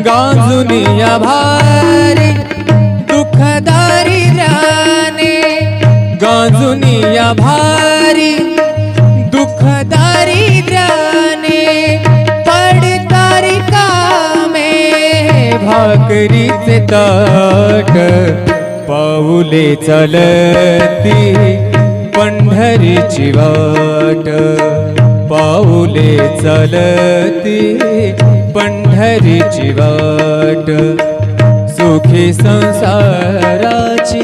गांजुनिया भारी दुःख दारिद्र्याने, गांजुनिया भारी दुःख दारिद्र्याने, पडतारी कामे भाकरीचे ताट, पाऊले चालती पंढरीची वाट, पाऊले चालती पंढरीची वाट, सुखी संसाराची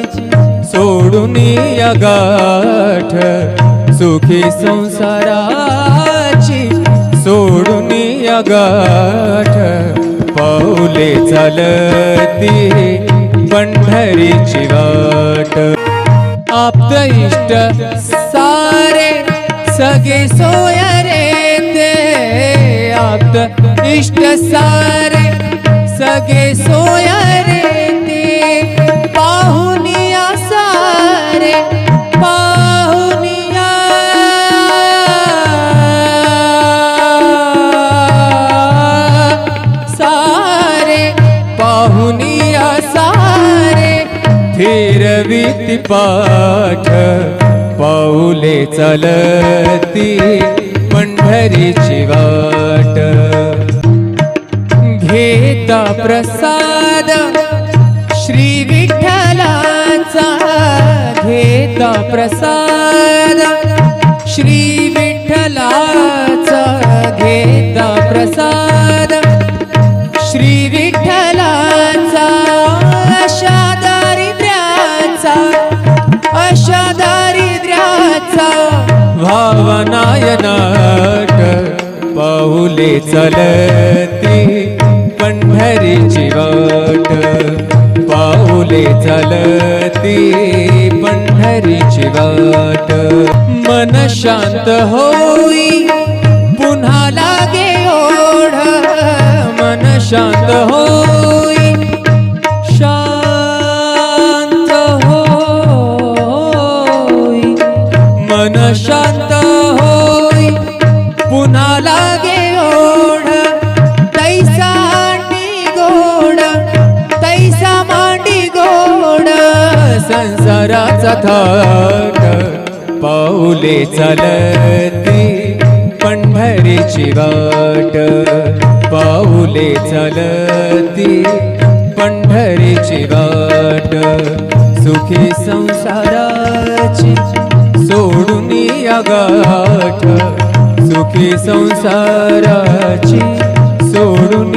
सोडून या गाठ, सुखी संसाराची सोडून या गाठ, पाऊले चालती पंढरीची वाट, आप्त इष्ट सारे सगे सोयरे ते, आप्त इष्ट सारे सगे सोयरे ते, पाहुनिया सारे पाहुनिया सारे, पाहुनिया सारे फिरविती पाठ, पाऊले चालती पंढरीची वाट, घेता प्रसाद श्री विठ्ठलाचा, घेता प्रसाद श्री विठ्ठलाचा, घेता प्रसाद श्री विठ्ठलाचा, अशा दारिद्र्याचा अशा दारिद्र्याचा भावनायनाट, पाऊले चालती पंढरीची वाट, पाऊले चालती पंढरीची वाट, मन शांत होई पुन्हा लागे ओढ, मन शांत होई शांत होई, मन शांत होई पुन्हा लागे ओढ, तैसा मांडी गोड तैसा मांडी गोड, संसाराचा थाट, पाऊले चालती पंढरीची वाट, पाऊले चालती पंढरीची वाट, सुखी संसाराची सोडून या गाठ, सुखी संसाराची सोडून